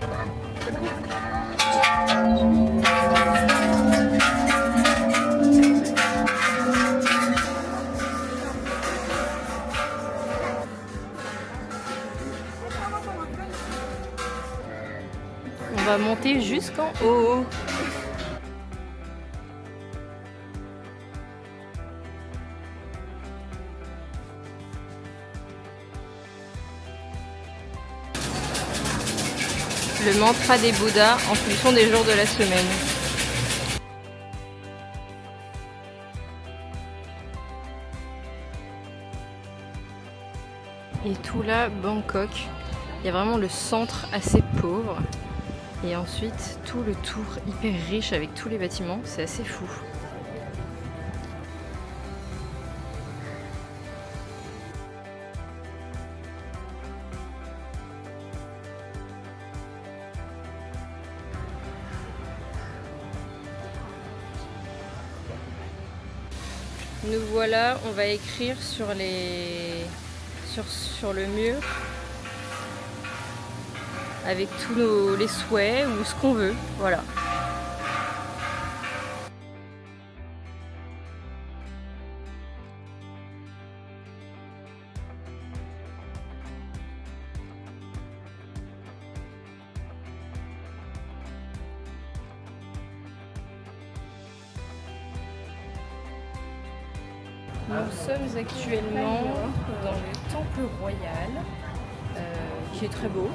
On va monter jusqu'en haut. Le mantra des Bouddhas en fonction des jours de la semaine. Et tout là, Bangkok, il y a vraiment le centre assez pauvre. Et ensuite, tout le tour hyper riche avec tous les bâtiments, c'est assez fou. Nous voilà, on va écrire sur le mur avec tous les souhaits ou ce qu'on veut, voilà. Nous sommes actuellement dans le temple royal, qui est très beau.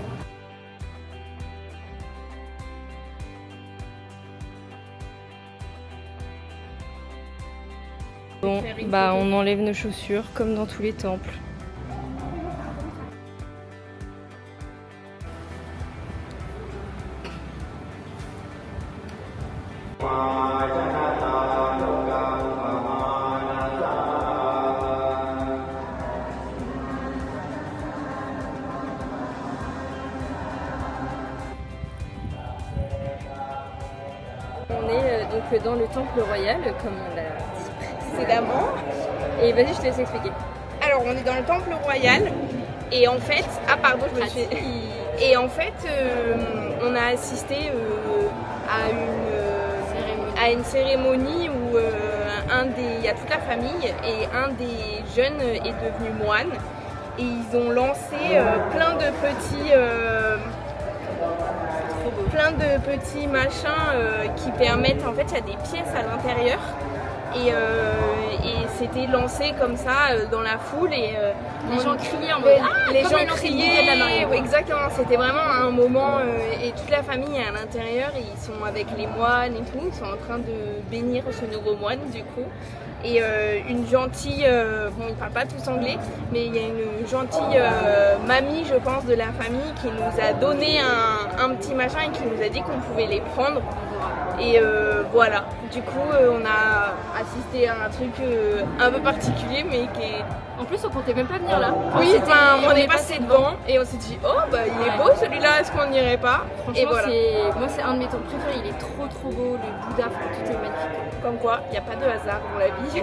Bon, bah on enlève nos chaussures comme dans tous les temples. On est donc dans le temple royal, comme on l'a dit précédemment. Et vas-y, je te laisse expliquer. Alors, on est dans le temple royal et en fait, je me suis. Et en fait, on a assisté à une cérémonie où il y a toute la famille et un des jeunes est devenu moine et ils ont lancé plein de petits machins qui permettent, en fait, il y a des pièces à l'intérieur et c'était lancé comme ça dans la foule et les gens criaient en mode les gens criaient, oui, exactement, c'était vraiment un moment et toute la famille est à l'intérieur et ils sont avec les moines et tout, ils sont en train de bénir ce nouveau moine du coup. Et une gentille, bon ils parlent pas tous anglais, mais il y a une gentille mamie je pense de la famille qui nous a donné un petit machin et qui nous a dit qu'on pouvait les prendre. Et voilà, du coup on a assisté à un truc un peu particulier mais qui est... En plus on comptait même pas venir là. Oui, enfin, on est passé devant et on s'est dit oh bah il est beau celui-là, est-ce qu'on n'irait pas? Franchement, et voilà. Moi c'est un de mes temples préférés, il est trop beau, le Bouddha, tout est magnifique. Comme quoi, il n'y a pas de hasard dans la vie.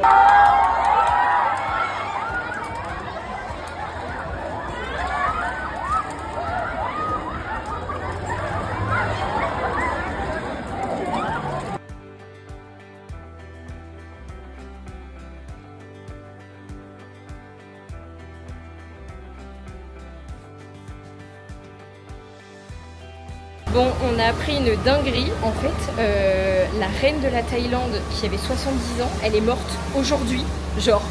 Bon, on a appris une dinguerie. En fait, la reine de la Thaïlande, qui avait 70 ans, elle est morte aujourd'hui, genre,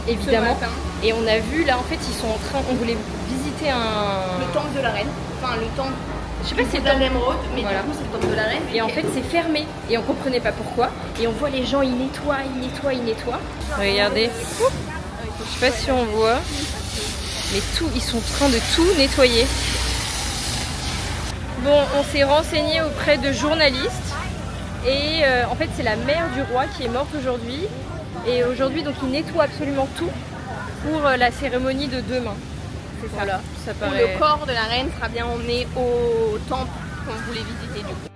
évidemment. Et on a vu, là, en fait, ils sont en train... On voulait visiter le temple de la reine. Enfin, le temple... Je sais pas si c'est le temple d'émeraude, mais voilà. Du coup, c'est le temple de la reine. Et en fait, c'est fermé. Et on comprenait pas pourquoi. Et on voit les gens, ils nettoient. Regardez. Je sais pas si on voit. Mais tout, ils sont en train de tout nettoyer. Bon, on s'est renseigné auprès de journalistes et en fait c'est la mère du roi qui est morte aujourd'hui et aujourd'hui donc ils nettoient absolument tout pour la cérémonie de demain. C'est ça. Voilà, ça paraît... Le corps de la reine sera bien emmené au temple qu'on voulait visiter du coup.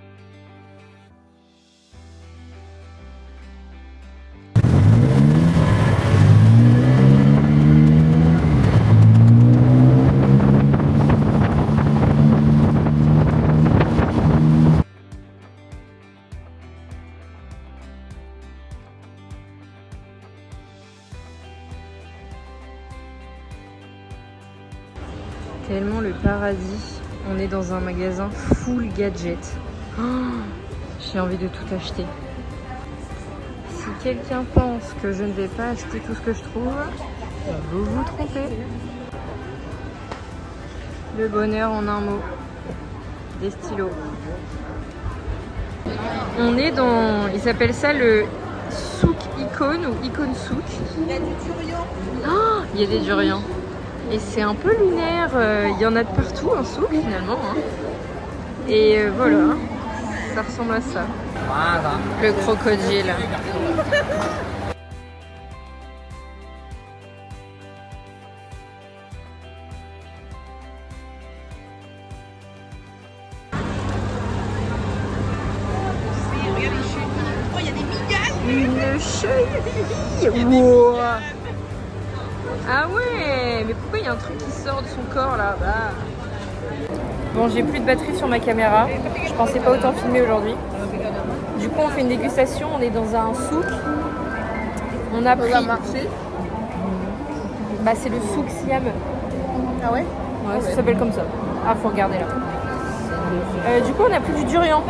paradis. On est dans un magasin full gadget. Oh, j'ai envie de tout acheter. Si quelqu'un pense que je ne vais pas acheter tout ce que je trouve, vous vous trompez. Le bonheur en un mot. Des stylos. On est dans... Ils appellent ça le souk icône ou icône souk. Il y a du durian. Oh, il y a des durians. Et c'est un peu lunaire. Il y en a de partout, un souk finalement. Hein. Et voilà. Ça ressemble à ça. Le crocodile. Une cheville. Wow. Ah ouais, mais pourquoi il y a un truc qui sort de son corps là? Bon, j'ai plus de batterie sur ma caméra. Je pensais pas autant filmer aujourd'hui. Du coup, on fait une dégustation. On est dans un souk. On a pris... Bah, c'est le souk Siam. Ah ouais? Ouais, ça s'appelle comme ça. Ah, faut regarder là. Du coup, on a pris du durian.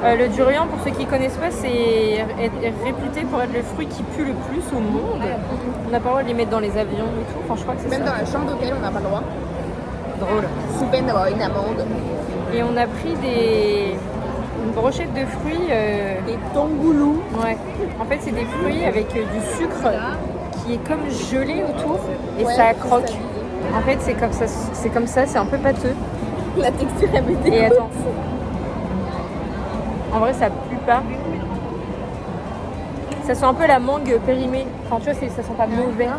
Le durian, pour ceux qui ne connaissent pas, c'est réputé pour être le fruit qui pue le plus au monde. On n'a pas le droit de les mettre dans les avions et tout. Enfin, je crois que c'est Même ça. dans la chambre d'hôtel, on n'a pas le droit. Drôle. Sous peine d'avoir une amende. Et on a pris une brochette de fruits. Des tongoulous. Ouais. En fait, c'est des fruits avec du sucre qui est comme gelé autour et Ouais, ça croque. ça. En fait, c'est comme ça, c'est un peu pâteux. La texture elle me dégoûte. Et attends. En vrai, ça pue pas. Ça sent un peu la mangue périmée. Enfin, tu vois, ça sent pas mauvais.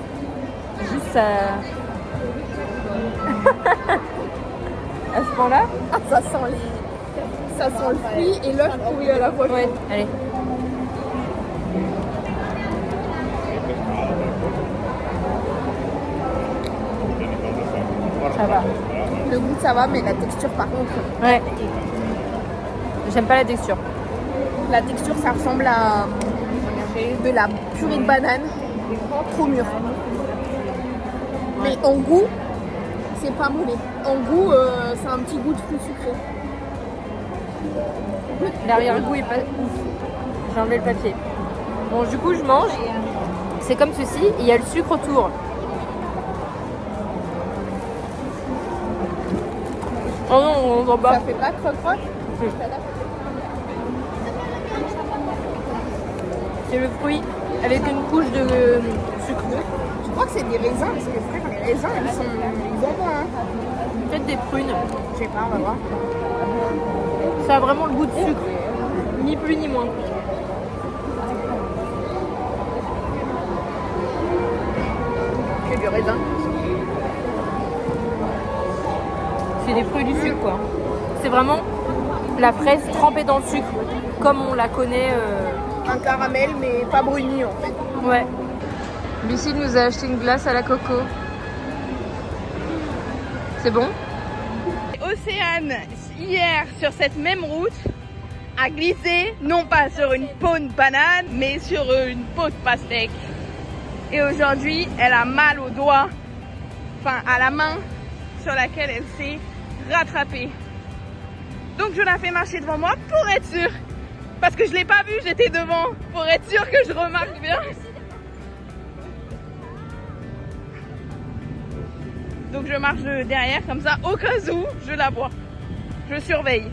Juste ça. À ce point-là. Ah, ça sent le fruit et l'œuf pourri à la fois. Ouais, allez. Ça va. Le goût ça va, mais la texture par contre. Ouais. J'aime pas la texture. La texture ça ressemble à de la purée de banane. Trop mûr. Mais en goût, c'est pas mauvais. En goût, c'est un petit goût de fruits sucrés. L'arrière-goût est pas ouf. J'ai enlevé le papier. Bon, du coup, je mange. C'est comme ceci. Et il y a le sucre autour. Oh non, on s'en bat. Ça fait pas croque-croque. C'est le fruit avec une couche de sucre. Je crois que c'est des raisins, parce que frère, les raisins, ils sont bons, hein. Peut-être des prunes. Je sais pas, on va voir. Ça a vraiment le goût de sucre. Ni plus ni moins. Que du raisin. C'est des fruits du sucre, quoi. C'est vraiment la fraise trempée dans le sucre, comme on la connaît. Un caramel, mais pas bruni en fait. Ouais. Lucie nous a acheté une glace à la coco. C'est bon? Océane, hier, sur cette même route, a glissé, non pas sur une peau de banane, mais sur une peau de pastèque. Et aujourd'hui, elle a mal au doigt, enfin à la main, sur laquelle elle s'est rattrapée. Donc je la fais marcher devant moi pour être sûre. Parce que je l'ai pas vue, j'étais devant, pour être sûre que je remarque bien. Donc je marche derrière comme ça, au cas où je la vois. Je surveille.